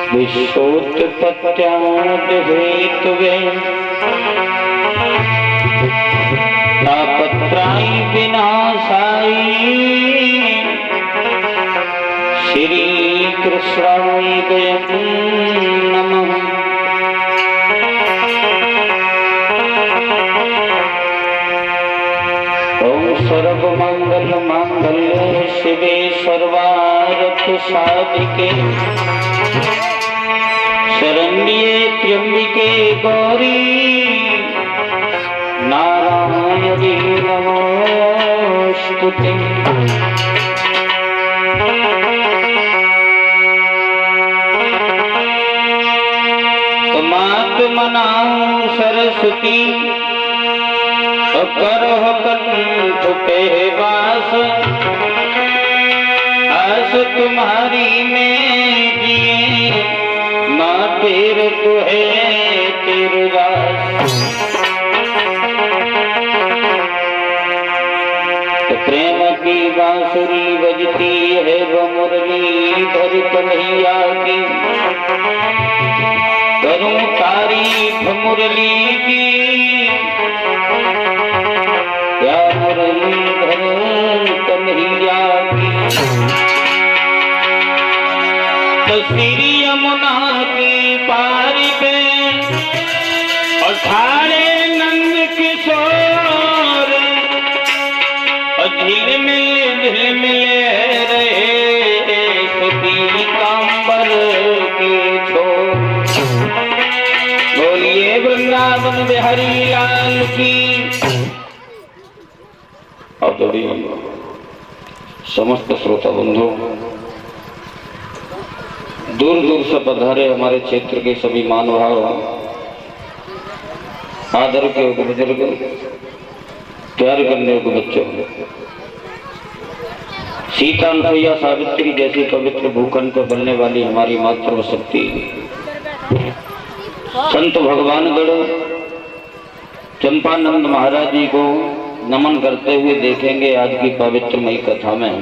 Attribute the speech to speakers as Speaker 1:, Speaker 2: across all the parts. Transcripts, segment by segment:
Speaker 1: विश्वोत्पत्त्यादि हेतुवे तापत्राय विनाशाय श्री कृष्णाय नमः। ओम सर्वमंगल मांगल्ये शिवे सर्वार्थ साधिके शरण्ये त्र्यंबिके गौरी नारायणी नमोस्तुते। मात मनाऊं सरस्वती करह कंठ पे वास, आस तुम्हारी में जिए माँ तेर तो है तेरे रास। तो प्रेम की बांसुरी बजती है वो मुरली धर कन्हैया की, करूं तारीफ मुरली की या मुरलीधर कन्हैया की। तो श्री यमुना के पार पे और ठाड़े नंद किशोर और झिलमिल रहे सुती कांबर के छोर। बोलिए वृंदावन बिहारी लाल की। समस्त श्रोता बंधु, दूर दूर से पधारे हमारे क्षेत्र के सभी महानुभाव, आदर के बुजुर्ग, प्यार करने को बच्चों, सीता अनुसुईया सावित्री जैसी पवित्र भूखंड पर बनने वाली हमारी मातृशक्ति संत भगवानगढ़ चंपानंद महाराज जी को नमन करते हुए देखेंगे आज की पवित्रमयी कथा में।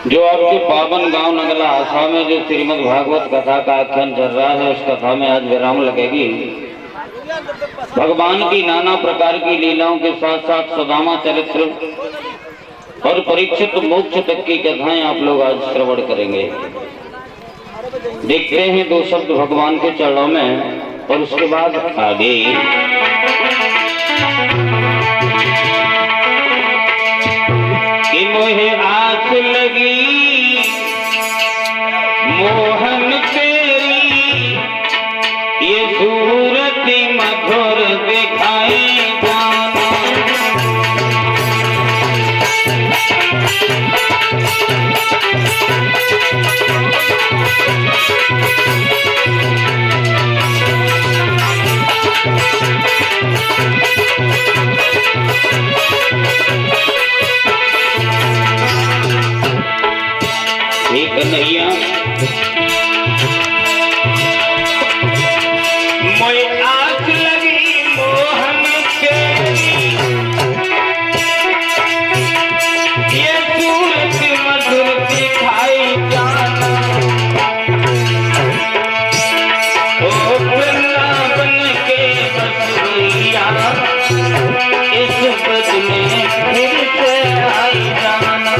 Speaker 1: जो आपके पावन गांव नगला आसा में जो श्रीमद् भागवत कथा का आख्यान चल रहा है, उस कथा में आज विराम लगेगी। भगवान की नाना प्रकार की लीलाओं के साथ साथ सुदामा चरित्र और परीक्षित मोक्ष तक की कथाएं आप लोग आज श्रवण करेंगे। देखते हैं दो शब्द भगवान के चरणों में और उसके बाद आगे। कि मोहे आस लगी मोहन तेरी, ये सूरत मधुर दिखाई जाना। कन्हैया मोए आँख लगी मोहन के, ये सूरत मधुर दिखाई जाना। ओ वृंदावन के बसुरिया इस ब्रज में फिर से आई जाना।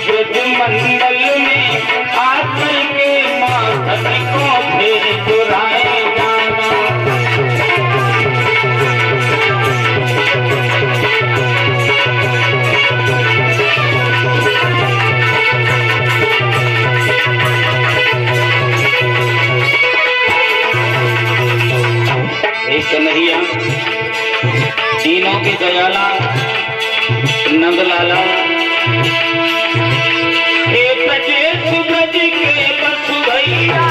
Speaker 1: ब्रज मंडल में आकर के माधव को फिर चुराए जाना। कन्हैया तीनों के दयाला नंदलाला सूरज के बस भैया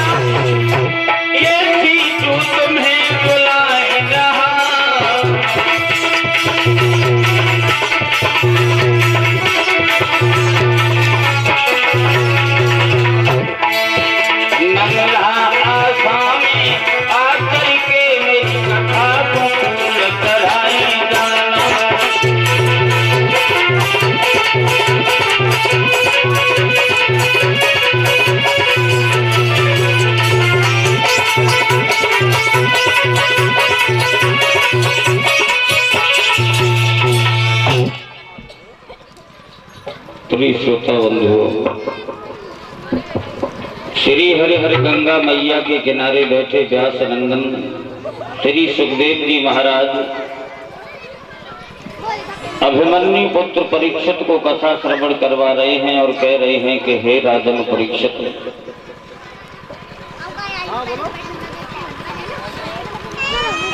Speaker 1: ये थी जो तुम्हें बुलाए रहा। नंदला आसामी आकर के मेरी कथा पूर्ण कराई जाना। श्रोता बंधुओं, श्री हरि हरि गंगा मैया के किनारे बैठे व्यास नंदन श्री सुखदेव जी महाराज अभिमन्यु पुत्र परीक्षित को कथा श्रवण करवा रहे हैं और कह रहे हैं कि हे राजन परीक्षित,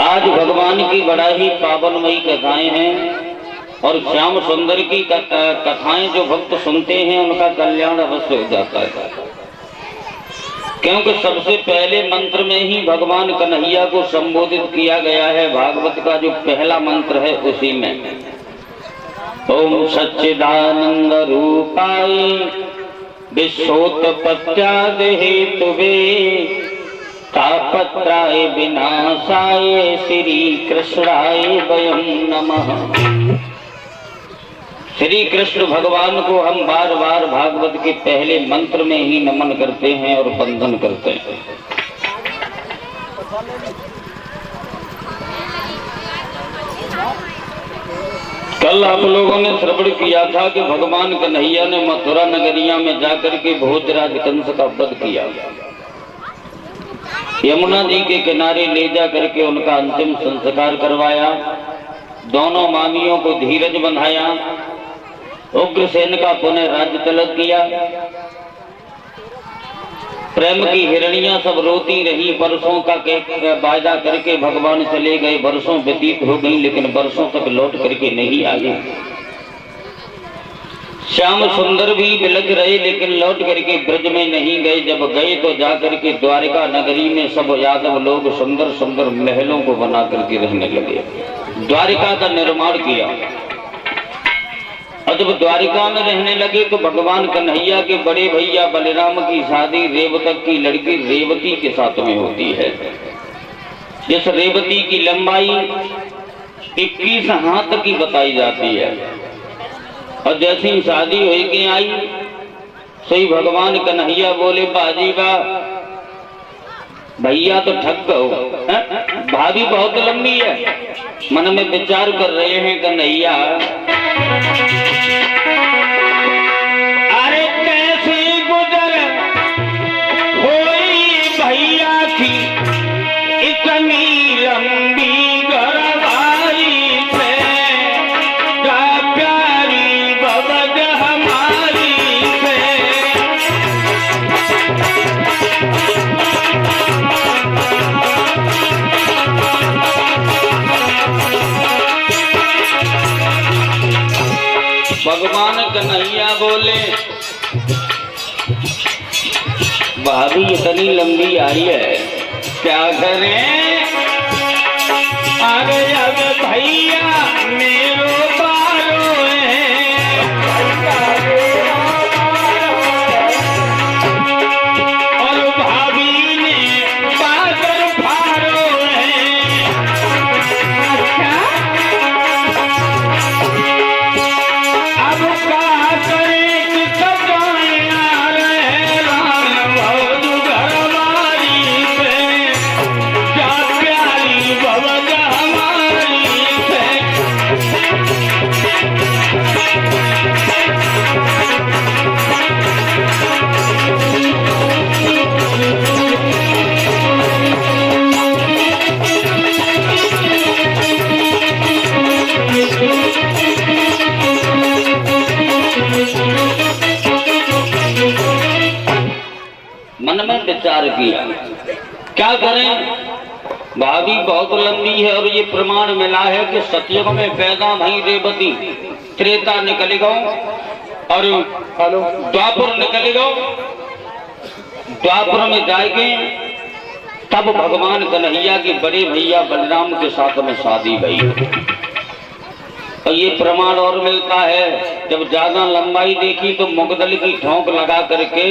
Speaker 1: आज भगवान की बड़ा ही पावनमयी कथाएं हैं और श्याम सुंदर की कथाएं जो भक्त सुनते हैं उनका कल्याण अवश्य हो जाता है, क्योंकि सबसे पहले मंत्र में ही भगवान कन्हैया को संबोधित किया गया है। भागवत का जो पहला मंत्र है उसी में ओम सच्चिदानंद रूपाय विश्वोत्पत्त्यादि हेतुवे तापत्राय विनाशाय श्री कृष्णाय वयं नमः। श्री कृष्ण भगवान को हम बार बार भागवत के पहले मंत्र में ही नमन करते हैं और वंदन करते हैं। कल आप लोगों ने श्रवण किया था कि भगवान कन्हैया ने मथुरा नगरिया में जाकर के भोजराज कंस का वध किया, यमुना जी के किनारे ले जा करके उनका अंतिम संस्कार करवाया, दोनों मामियों को धीरज बंधाया, उग्रसेन का पुनः राज्य तलक किया। प्रेम की हिरणियां सब रोती रही, वर्षों का वायदा करके भगवान चले गए, वर्षों व्यतीत हो गई लेकिन वर्षों तक लौट करके नहीं आए। श्याम सुंदर भी बिलख रहे लेकिन लौट करके ब्रज में नहीं गए। जब गए तो जाकर के द्वारिका नगरी में सब यादव लोग सुंदर सुंदर महलों को बना करके रहने लगे, द्वारिका का निर्माण किया। और जब द्वारिका में रहने लगे तो भगवान कन्हैया के बड़े भैया बलराम की शादी रेवतक की लड़की रेवती के साथ में होती है। जिस रेवती की लंबाई 21 हाथ की बताई जाती है। और जैसी शादी हो के आई सही भगवान कन्हैया बोले बाजी बा भैया तो ठग गो, भाभी बहुत लंबी है। मन में विचार कर रहे हैं कन्हैया अरे कैसे गुजर होई भैया की इतनी लंबी गरवाई पे, क्या प्यारी बबद हमारी पे। भगवान कन्हैया बोले भाभी इतनी लंबी आई है क्या करें, अरे अब भैया मेरो बालो है, और भाभी ने बादल फाड़ो है। अब का करे कि सजाए आ रहे राम भौज घरवाली पे, क्या प्यारी भवज हमारी पे। विचार किया। क्या करें, भाभी बहुत लंबी है और ये प्रमाण मिला है कि सतयुग में पैदा भई रेवती, त्रेता निकल गो और द्वापर निकल गो। द्वापर में जाएंगे तब भगवान कन्हैया के बड़े भैया बलराम के साथ में शादी भई। और ये प्रमाण और मिलता है, जब ज्यादा लंबाई देखी तो मुगदल की ठोंक लगा करके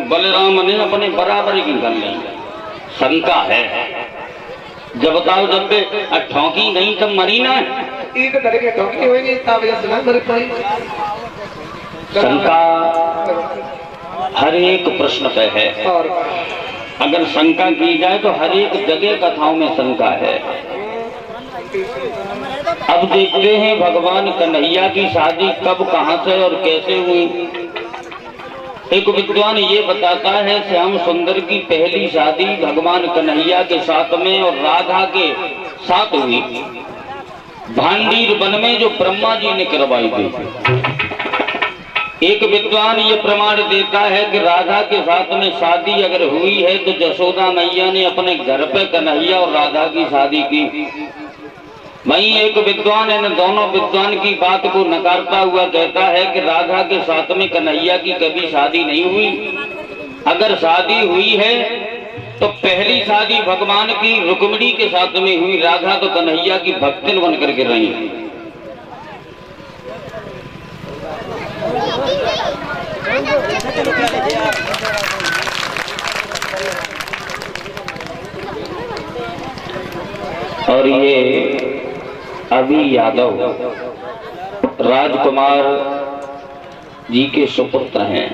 Speaker 1: बलराम ने अपने बराबर की कर ली। शंका है, जब बताओ जब ठोंकी नहीं तब मरी ना, शंका हर एक प्रश्न पे है। अगर शंका की जाए तो हर एक जगह कथाओं में शंका है। अब देखते हैं भगवान कन्हैया की शादी कब, कहां से और कैसे हुई। एक विद्वान ये बताता है श्याम सुंदर की पहली शादी भगवान कन्हैया के साथ में और राधा के साथ हुई भांडीर वन में, जो ब्रह्मा जी ने करवाई थी। एक विद्वान ये प्रमाण देता है कि राधा के साथ में शादी अगर हुई है तो जसोदा मैया ने अपने घर पे कन्हैया और राधा की शादी की। वहीं एक विद्वान इन दोनों विद्वान की बात को नकारता हुआ कहता है कि राधा के साथ में कन्हैया की कभी शादी नहीं हुई। अगर शादी हुई है तो पहली शादी भगवान की रुक्मिणी के साथ में हुई। राधा तो कन्हैया की भक्तिन बन करके रही। और ये अभी यादव राजकुमार जी के सुपुत्र हैं।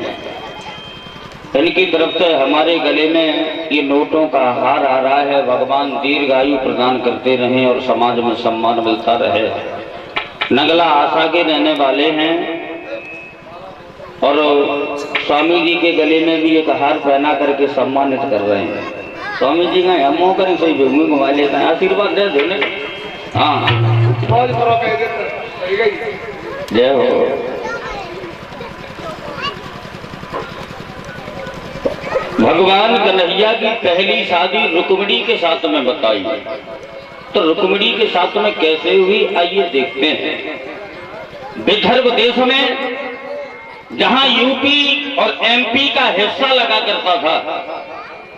Speaker 1: इनकी तरफ से हमारे गले में ये नोटों का हार आ रहा है। भगवान दीर्घायु प्रदान करते रहें और समाज में सम्मान मिलता रहे। नगला आशा के रहने वाले हैं और स्वामी जी के गले में भी एक हार पहना करके सम्मानित कर रहे हैं। स्वामी जी का हम करें सही भूमि घुमा लेते हैं, आशीर्वाद दे देने। हाँ जय हो। भगवान कन्हैया की पहली शादी रुक्मिणी के साथ में बताई, तो रुक्मिणी के साथ में कैसे हुई आइए देखते हैं। विदर्भ देश में जहां यूपी और एमपी का हिस्सा लगा करता था,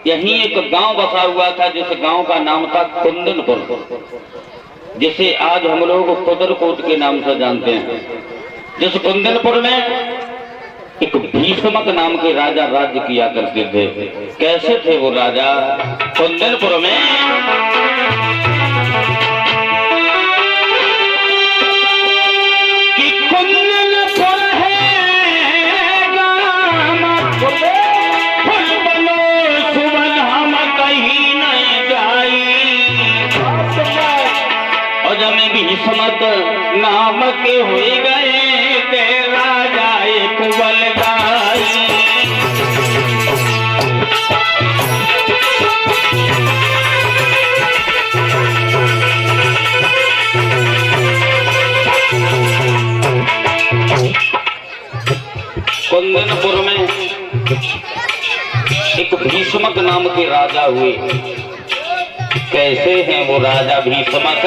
Speaker 1: यहीं एक गांव बसा हुआ था जिस गांव का नाम था कुंदनपुर, जिसे आज हम लोग कुदरकोट के नाम से जानते हैं। जिस कुंदनपुर में एक भीष्मक नाम के राजा राज्य किया करते थे। कैसे थे वो राजा? कुंदनपुर में कि कुंदनपुर है फुल बनो सुबह हम कहीं नहीं जाई, और जब भीष्मक नाम के हुए गए तेरा जाए कुबल गाई। कुंदनपुर में एक भीष्मक नाम के राजा हुए। कैसे हैं वो राजा भीष्मक?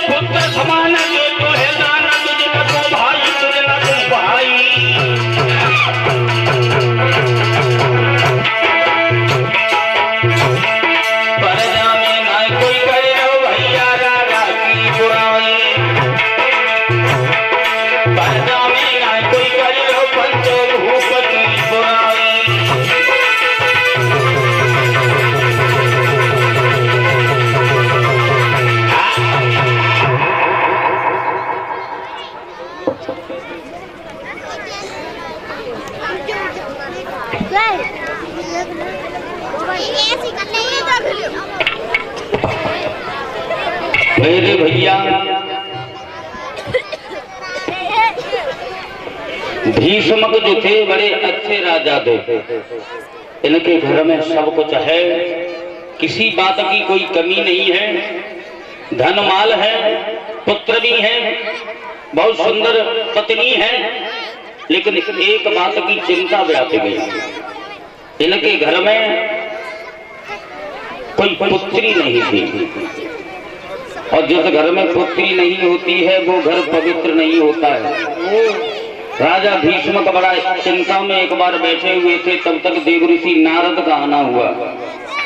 Speaker 1: पुत्र समान जो तो है दाना, तुझे न तो भाई तुझे न तो भाई। प्रजा में न कोई करे रो भैया राजा की बुराई, प्रजा में न कोई करे रो पंचो भूप की बुराई। मेरे भैया भीष्मक जो थे बड़े अच्छे राजा थे। इनके घर में सब कुछ है, किसी बात की कोई कमी नहीं है। धन माल है, पुत्र भी है, बहुत सुंदर पत्नी है, लेकिन एक बात की चिंता व्याप गई, इनके घर में कोई पुत्री नहीं थी, और जिस घर में पुत्री नहीं होती है वो घर पवित्र नहीं होता है। राजा भीष्म का बड़ा चिंता में एक बार बैठे हुए थे, तब तक देव ऋषि नारद का आना हुआ।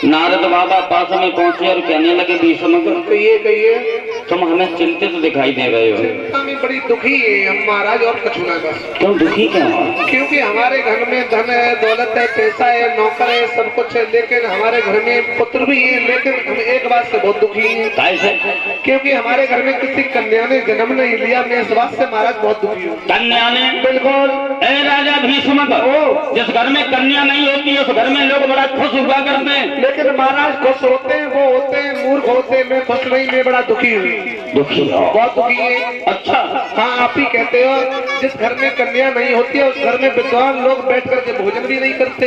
Speaker 1: नारद बाबा पास में पहुंचे और कहने लगे भीष्म को,
Speaker 2: कहिए
Speaker 1: तुम हमें चिंतित दिखाई दे रहे हो।
Speaker 2: हमें बड़ी दुखी है हम महाराज, और कुछ ना बस।
Speaker 1: क्यों दुखी क्यों?
Speaker 2: क्योंकि हमारे घर में धन है, दौलत है, पैसा है, नौकर है, सब कुछ है, लेकिन हमारे घर में पुत्र भी है, लेकिन हम एक बात से बहुत दुखी हैं।
Speaker 1: कैसे?
Speaker 2: क्योंकि हमारे घर में किसी कन्या ने जन्म नहीं लिया। मैं इस बात से महाराज बहुत दुखी हूँ।
Speaker 1: कन्या ने?
Speaker 2: बिल्कुल।
Speaker 1: ए राजा भीष्म, जिस घर में कन्या नहीं होती उस घर में लोग बड़ा खुश हुआ करते हैं।
Speaker 2: लेकिन महाराज खुश होते हैं, वो होते हैं मूर्ख होते हैं। मैं खुश नहीं, मैं बड़ा दुखी हूँ।
Speaker 1: दुखी हो?
Speaker 2: बहुत दुखी है।
Speaker 1: अच्छा।
Speaker 2: हाँ, आप ही कहते हो जिस घर में कन्या नहीं होती है उस घर में विद्वान लोग बैठ करके भोजन भी नहीं करते।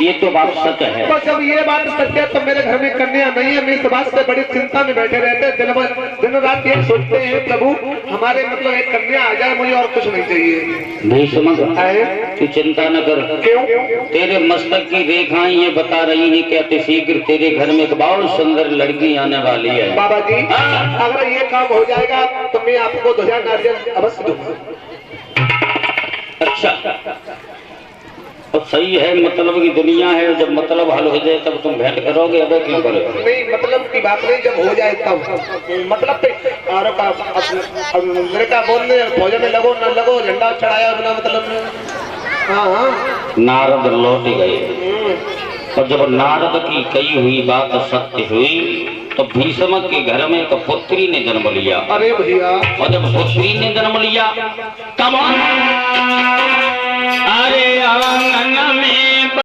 Speaker 1: ये तो बात सच है।
Speaker 2: तो जब ये बात सच है तो मेरे घर में कन्या नहीं है। मैं इस बात से बड़ी चिंता में बैठे रहते हैं, दिन रात ये सोचते हैं प्रभु हमारे मतलब एक कन्या आ जाए, मुझे और कुछ नहीं चाहिए।
Speaker 1: भीष्म, तू चिंता न कर।
Speaker 2: क्यों?
Speaker 1: तेरे मस्तक की रेखाएं ये बता रही है कि अतिशीघ्र तेरे घर में एक बहुत सुंदर लड़की आने वाली है।
Speaker 2: बाबा जी, अगर ये काम हो जाएगा तो मैं आपको 2000 नारियल अवश्य दूंगा।
Speaker 1: अच्छा, तो सही है। मतलब की दुनिया है, जब मतलब हल हो जाए तब तुम भेंट करोगे, अब क्यों करोगे?
Speaker 2: नहीं, मतलब की बात नहीं, जब हो जाए तब। मतलब मेरे का बोलने भोजन में लगो न लगो, झंडा चढ़ाया बिना मतलब में। हाँ।
Speaker 1: नारद लौट गए, और जब नारद की कही हुई बात सत्य हुई तो भीष्म के घर में एक पुत्री ने जन्म लिया।
Speaker 2: अरे भैया,
Speaker 1: और जब पुत्री ने जन्म लिया तब अरे आंगन में